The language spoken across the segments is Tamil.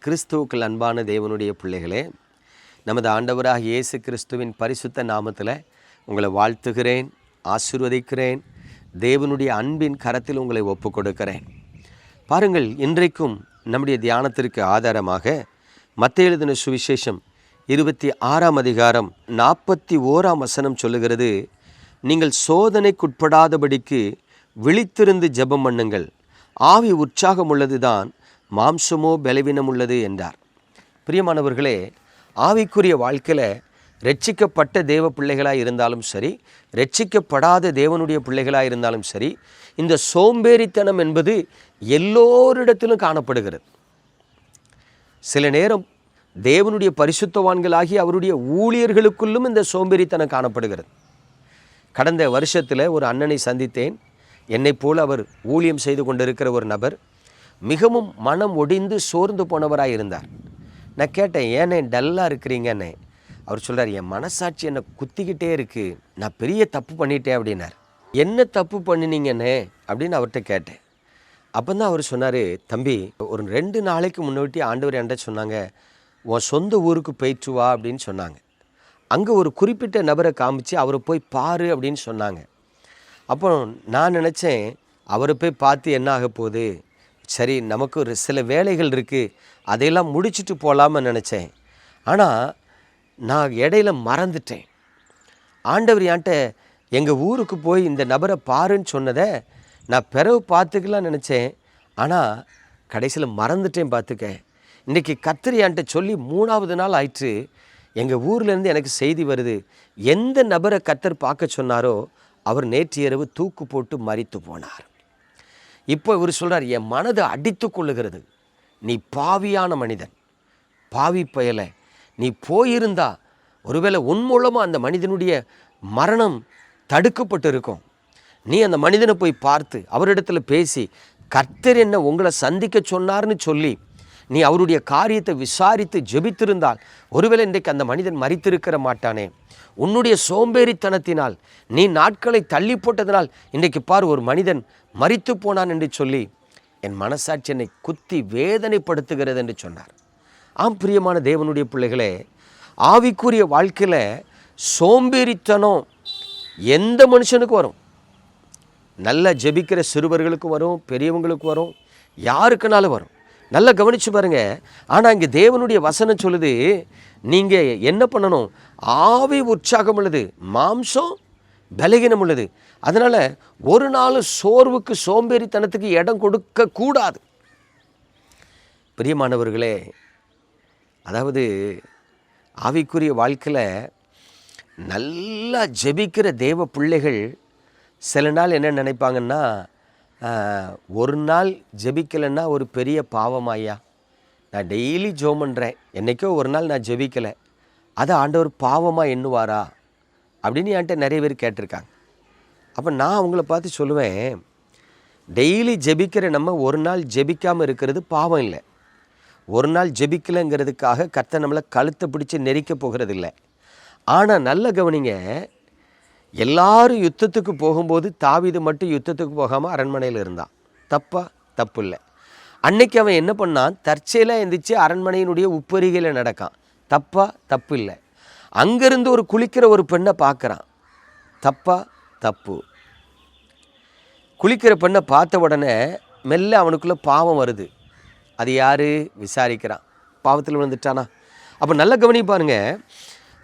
கிறிஸ்துவுக்குள் அன்பான தேவனுடைய பிள்ளைகளே, நமது ஆண்டவராக இயேசு கிறிஸ்துவின் பரிசுத்த நாமத்தில் உங்களை வாழ்த்துகிறேன், ஆசீர்வதிக்கிறேன். தேவனுடைய அன்பின் கரத்தில் உங்களை ஒப்பு கொடுக்கிறேன். பாருங்கள், இன்றைக்கும் நம்முடைய தியானத்திற்கு ஆதாரமாக மத்தேயு எழுதின சுவிசேஷம் 26ஆம் அதிகாரம் 41ஆம் வசனம் சொல்லுகிறது, நீங்கள் சோதனைக்குட்படாதபடிக்கு விழித்திருந்து ஜெபம் பண்ணுங்கள், ஆவி உற்சாகம் உள்ளதுதான், மாம்சமோ பலவீனம் உள்ளது என்றார். பிரியமானவர்களே, ஆவிக்குரிய வாழ்க்கையில் ரட்சிக்கப்பட்ட தேவ பிள்ளைகளாக இருந்தாலும் சரி, ரட்சிக்கப்படாத தேவனுடைய பிள்ளைகளாக இருந்தாலும் சரி, இந்த சோம்பேறித்தனம் என்பது எல்லோரிடத்திலும் காணப்படுகிறது. சில நேரம் தேவனுடைய பரிசுத்தவான்களாகி அவருடைய ஊழியர்களுக்குள்ளும் இந்த சோம்பேறித்தனம் காணப்படுகிறது. கடந்த வருஷத்தில் ஒரு அண்ணனை சந்தித்தேன். என்னை போல் அவர் ஊழியம் செய்து கொண்டிருக்கிற ஒரு நபர், மிகவும் மனம் ஒடிந்து சோர்ந்து போனவராக இருந்தார். நான் கேட்டேன், ஏன்னே டல்லாக இருக்கிறீங்கன்னே. அவர் சொல்கிறார், என் மனசாட்சி என்னை குத்திக்கிட்டே இருக்குது, நான் பெரிய தப்பு பண்ணிட்டேன் அப்படின்னார். என்ன தப்பு பண்ணினீங்கன்னே அப்படின்னு அவர்கிட்ட கேட்டேன். அப்போ தான் அவர் சொன்னார், தம்பி, ஒரு 2 நாளைக்கு முன்னாடி ஆண்டவர் என்கிட்ட சொன்னாங்க, உன் சொந்த ஊருக்கு போயிட்டு வா அப்படின்னு சொன்னாங்க. அங்கே ஒரு குறிப்பிட்ட நபரை காமிச்சு அவரை போய் பாரு அப்படின்னு சொன்னாங்க. அப்போ நான் நினச்சேன், அவரை போய் பார்த்து என்ன ஆக போகுது, சரி நமக்கு ஒரு சில வேலைகள் இருக்குது, அதையெல்லாம் முடிச்சுட்டு போகலான்னு நினச்சேன். ஆனால் நான் இடையில மறந்துட்டேன். ஆண்டவர் என்கிட்ட எங்கள் ஊருக்கு போய் இந்த நபரை பாருன்னு சொன்னதை நான் பிறகு பார்த்துக்கலாம் நினச்சேன். ஆனால் கடைசியில் மறந்துட்டேன். பார்த்துக்க, இன்றைக்கி கர்த்தர் என்கிட்ட சொல்லி 3ஆவது நாள் ஆயிற்று. எங்கள் ஊர்லேருந்து எனக்கு செய்தி வருது, எந்த நபரை கர்த்தர் பார்க்க சொன்னாரோ அவர் நேற்று இரவு தூக்கு போட்டு மரித்து போனார். இப்போ இவர் சொல்கிறார், என் மனது அடித்து கொள்ளுகிறது, நீ பாவியான மனிதன், பாவி பயலை, நீ போயிருந்தா ஒருவேளை உன் மூலமாக அந்த மனிதனுடைய மரணம் தடுக்கப்பட்டு இருக்கும். நீ அந்த மனிதனை போய் பார்த்து அவரிடத்தில் பேசி, கர்த்தர் என்ன உங்களை சந்திக்க சொன்னார்னு சொல்லி நீ அவருடைய காரியத்தை விசாரித்து ஜெபித்திருந்தால் ஒருவேளை இன்றைக்கு அந்த மனிதன் மரித்திருக்கிற மாட்டானே. உன்னுடைய சோம்பேறித்தனத்தினால் நீ நாட்களை தள்ளி போட்டதனால் இன்றைக்கு பார், ஒரு மனிதன் மரித்து போனான் என்று சொல்லி என் மனசாட்சி என்னை குத்தி வேதனைப்படுத்துகிறது என்று சொன்னார். ஆம், பிரியமான தேவனுடைய பிள்ளைகளே, ஆவிக்குரிய வாழ்க்கையில் சோம்பேறித்தனம் எந்த மனுஷனுக்கு வரும். நல்லா ஜெபிக்கிற சிறுவர்களுக்கு வரும், பெரியவங்களுக்கு வரும், யாருக்குனாலும் வரும். நல்லா கவனித்து பாருங்கள். ஆனால் இங்கே தேவனுடைய வசனம் சொல்லுது, நீங்கள் என்ன பண்ணணும், ஆவி உற்சாகம் உள்ளது, மாம்சம் பலகீனம் உள்ளது. அதனால் ஒரு நாள் சோர்வுக்கு சோம்பேறித்தனத்துக்கு இடம் கொடுக்க கூடாது. பிரியமானவர்களே, அதாவது ஆவிக்குரிய வாழ்க்கையில் நல்லா ஜெபிக்கிற தேவ பிள்ளைகள் சில நாள் என்ன நினைப்பாங்கன்னா, ஒரு நாள் ஜெபிக்கலைன்னா ஒரு பெரிய பாவமாய்யா, நான் டெய்லி ஜெபம் பண்ணுறேன், என்றைக்கோ ஒரு நாள் நான் ஜெபிக்கலை, அதை ஆண்டவர் பாவமாக எண்ணுவாரா அப்படின்னு என்கிட்ட நிறைய பேர் கேட்டிருக்காங்க. அப்போ நான் அவங்கள பார்த்து சொல்லுவேன், டெய்லி ஜெபிக்கிற நம்ம ஒரு நாள் ஜெபிக்காமல் இருக்கிறது பாவம் இல்லை. ஒரு நாள் ஜெபிக்கலைங்கிறதுக்காக கர்த்தர் நம்மளை கழுத்தை பிடிச்சி நெரிக்க போகிறது இல்லை. ஆனால் நல்ல கவனிங்க, எல்லாரும் யுத்தத்துக்கு போகும்போது தாவீது மட்டும் யுத்தத்துக்கு போகாமல் அரண்மனையில் இருந்தான். தப்பா? தப்பு இல்லை. அன்னைக்கு அவன் என்ன பண்ணான், தற்செயலாக எழுந்திரிச்சு அரண்மனையினுடைய உப்பரிகையில் நடக்கான். தப்பா? தப்பு இல்லை. அங்கேருந்து ஒரு குளிக்கிற ஒரு பெண்ணை பார்க்குறான். தப்பா? தப்பு. குளிக்கிற பெண்ணை பார்த்த உடனே மெல்ல அவனுக்குள்ளே பாவம் வருது. அது யார் விசாரிக்கிறான். பாவத்தில் விழுந்துட்டானா? அப்போ நல்ல கவனிப்பாருங்க,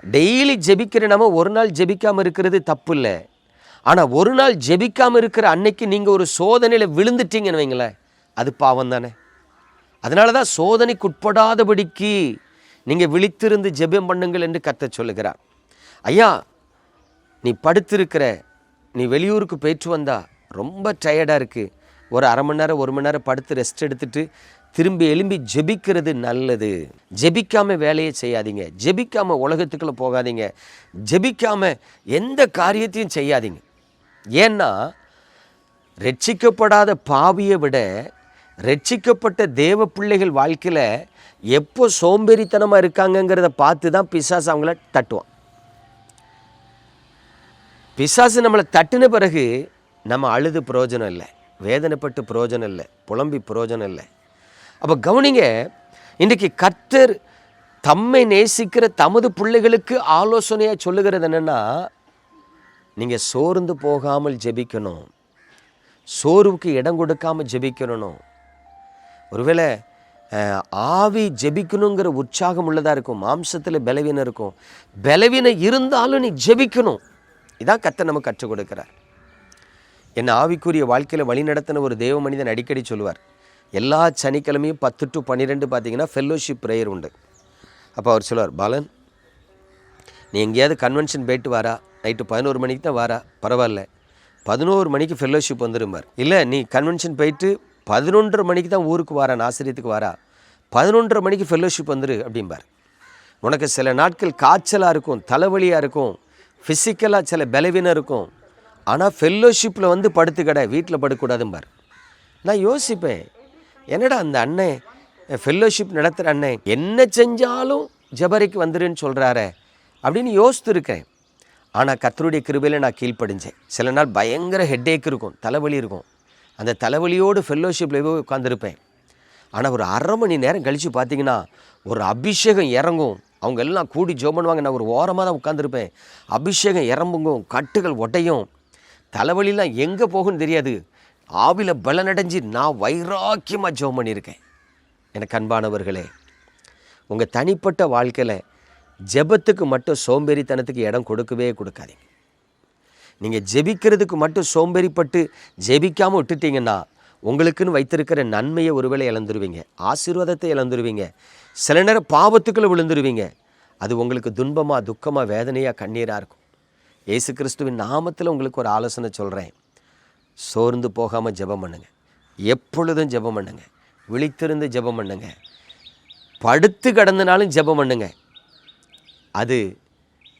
டெய்லி ஜெபிக்கிற நம்ம ஒரு நாள் ஜெபிக்காமல் இருக்கிறது தப்பு இல்லை. ஆனால் ஒரு நாள் ஜெபிக்காமல் இருக்கிற அன்னைக்கு நீங்கள் ஒரு சோதனையில் விழுந்துட்டீங்கன்னு வைங்களேன், அது பாவம் தானே. அதனால தான் சோதனைக்குட்படாதபடிக்கு நீங்கள் விழித்திருந்து ஜெபம் பண்ணுங்கள் என்று கர்த்தர் சொல்லுகிறார். ஐயா, நீ படுத்திருக்கிற, நீ வெளியூருக்கு போயிட்டு வந்தா ரொம்ப டயர்டாக இருக்குது, ஒரு அரை மணி நேரம் 1 மணி நேரம் படுத்து ரெஸ்ட் எடுத்துட்டு திரும்பி எழும்பி ஜெபிக்கிறது நல்லது. ஜெபிக்காமல் வேலையை செய்யாதீங்க, ஜெபிக்காமல் உலகத்துக்குள்ளே போகாதீங்க, ஜெபிக்காமல் எந்த காரியத்தையும் செய்யாதீங்க. ஏன்னா ரட்சிக்கப்படாத பாவியை விட ரட்சிக்கப்பட்ட தேவ பிள்ளைகள் வாழ்க்கையில் எப்போ சோம்பேறித்தனமாக இருக்காங்கங்கிறத பார்த்து தான் பிசாசு அவங்கள தட்டுவான். பிசாசு நம்மளை தட்டின பிறகு நம்ம அழுது பிரயோஜனம் இல்லை, வேதனைப்பட்டு பிரயோஜனம் இல்லை, புலம்பி பிரயோஜனம் இல்லை. அப்போ கவனிங்க, இன்றைக்கு கர்த்தர் தம்மை நேசிக்கிற தமது பிள்ளைகளுக்கு ஆலோசனையாக சொல்லுகிறது என்னென்னா, நீங்கள் சோர்ந்து போகாமல் ஜெபிக்கணும், சோர்வுக்கு இடம் கொடுக்காமல் ஜெபிக்கணும். ஒருவேளை ஆவி ஜெபிக்கணுங்கிற உற்சாகம் உள்ளதாக இருக்கும், மாம்சத்தில் பலவீனம் இருக்கும். பலவீனம் இருந்தாலும் நீ ஜெபிக்கணும். இதான் கர்த்தர் நமக்கு கற்றுக் கொடுக்கிறார். என்னை ஆவிக்குரிய வாழ்க்கையில் வழி நடத்தின ஒரு தேவ மனிதன் அடிக்கடி சொல்லுவார், எல்லா சனிக்கிழமையும் 10 to 12 பார்த்தீங்கன்னா ஃபெல்லோஷிப் ப்ரேயர் உண்டு. அப்போ அவர் சொல்லுவார், பாலன் நீ எங்கேயாவது கன்வென்ஷன் போயிட்டு வாரா, நைட்டு 11 மணிக்கு தான் வாரா, பரவாயில்ல 11 மணிக்கு ஃபெல்லோஷிப் வந்துடும்பார். இல்லை நீ கன்வென்ஷன் போயிட்டு 11:30 மணிக்கு தான் ஊருக்கு வாரா, ஆசிரியத்துக்கு வாரா, 11:30 மணிக்கு ஃபெல்லோஷிப் வந்துரு அப்படிம்பார். உனக்கு சில நாட்கள் காய்ச்சலாக இருக்கும், தலைவலியாக இருக்கும், ஃபிசிக்கலாக சில பலவீனம் இருக்கும், ஆனால் ஃபெல்லோஷிப்பில் வந்து படுத்துக்கடை, வீட்டில் படுக்கக்கூடாதும்பார். நான் யோசிப்பேன், என்னடா அந்த அண்ணன் ஃபெல்லோஷிப் நடத்துகிற அண்ணன் என்ன செஞ்சாலும் ஜபரைக்கு வந்துருன்னு சொல்கிறாரே அப்படின்னு யோசித்துருக்கேன். ஆனால் கர்த்தருடைய கிருபையில் நான் கீழ்ப்படிஞ்சேன். சில நாள் பயங்கர ஹெட்டேக் இருக்கும், தலைவலி இருக்கும். அந்த தலைவலியோடு ஃபெல்லோஷிப்பில் போய் உட்காந்துருப்பேன். ஆனால் ஒரு 1/2 மணி நேரம் கழித்து பார்த்தீங்கன்னா ஒரு அபிஷேகம் இறங்கும். அவங்க எல்லாம் கூடி ஜெபம் பண்ணுவாங்க, நான் ஒரு ஓரமாக தான் உட்காந்துருப்பேன். அபிஷேகம் இறங்குங்கும், கட்டுகள் உடையும், தலைவலிலாம் எங்கே போகும்னு தெரியாது. ஆவியில் பலனடைஞ்சு நான் வைராக்கியமாக ஜெபம் பண்ணியிருக்கேன். எனக்கு அன்பானவர்களே, உங்கள் தனிப்பட்ட வாழ்க்கையில் ஜெபத்துக்கு மட்டும் சோம்பேறித்தனத்துக்கு இடம் கொடுக்கவே கொடுக்காதீங்க. நீங்கள் ஜெபிக்கிறதுக்கு மட்டும் சோம்பேறிப்பட்டு ஜெபிக்காமல் விட்டுட்டீங்கன்னா உங்களுக்குன்னு வைத்திருக்கிற நன்மையை ஒருவேளை இழந்துருவீங்க, ஆசீர்வாதத்தை இழந்துருவீங்க, சில நேரம் பாவத்துக்குள்ளே விழுந்துருவீங்க. அது உங்களுக்கு துன்பமாக, துக்கமாக, வேதனையாக, கண்ணீராக இருக்கும். இயேசு கிறிஸ்துவின் நாமத்தில் உங்களுக்கு ஒரு ஆலோசனை சொல்கிறேன், சோர்ந்து போகாமல் ஜெபம் பண்ணுங்க, எப்பொழுதும் ஜெபம் பண்ணுங்க, விழித்திருந்து ஜெபம் பண்ணுங்க, படுத்து கிடந்தனாலும் ஜெபம் பண்ணுங்க. அது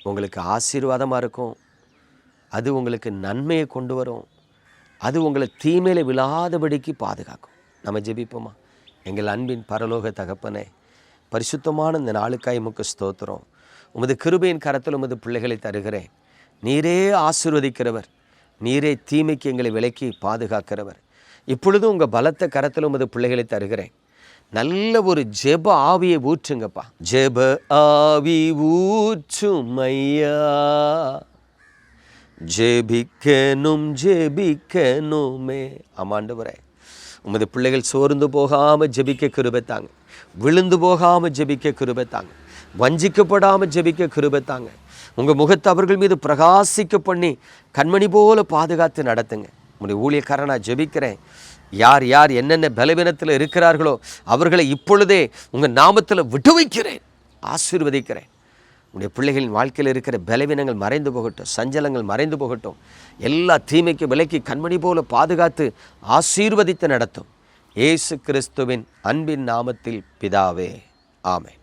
உங்களுக்கு ஆசீர்வாதமாக இருக்கும், அது உங்களுக்கு நன்மையை கொண்டு வரும், அது உங்களை தீமையில் விழாதபடிக்கு பாதுகாக்கும். நம்ம ஜெபிப்போமா? எங்கள் அன்பின் பரலோக தகப்பனே, பரிசுத்தமான இந்த நாளுக்காய் உமக்கு ஸ்தோத்திரம். உமது கிருபையின் கரத்தில் உமது பிள்ளைகளை தருகிறேன். நீரே ஆசீர்வதிக்கிறவர், நீரே தீமைக்கு எங்களை விலக்கி பாதுகாக்கிறவர். இப்பொழுதும் உங்கள் பலத்த கரத்தில் உமது பிள்ளைகளை தருகிறேன். நல்ல ஒரு ஜெப ஆவியை ஊற்றுங்கப்பா. ஜெப ஆவி ஊற்றுமையா, ஜெபிக்கணும் ஜெபிக்கணுமே. ஆமாண்டவரே, உமது பிள்ளைகள் சோர்ந்து போகாமல் ஜெபிக்க கிருபை தாங்க, விழுந்து போகாமல் ஜெபிக்க கிருபை தாங்க, வஞ்சிக்கப்படாமல் ஜெபிக்க கிருபை தாங்க. உங்கள் முகத்தை அவர்கள் மீது பிரகாசிக்க பண்ணி கண்மணி போல பாதுகாத்து நடத்துங்க. உங்களுடைய ஊழியக்காரன் நான் ஜெபிக்கிறேன். யார் யார் என்னென்ன பலவீனத்தில் இருக்கிறார்களோ அவர்களை இப்பொழுதே உங்கள் நாமத்தில் விடுவிக்கிறேன், ஆசீர்வதிக்கிறேன். உங்களுடைய பிள்ளைகளின் வாழ்க்கையில் இருக்கிற பலவீனங்கள் மறைந்து போகட்டும், சஞ்சலங்கள் மறைந்து போகட்டும். எல்லா தீமைக்கு விலக்கி கண்மணி போல பாதுகாத்து ஆசீர்வதித்து நடத்தும். இயேசு கிறிஸ்துவின் அன்பின் நாமத்தில் பிதாவே, ஆமென்.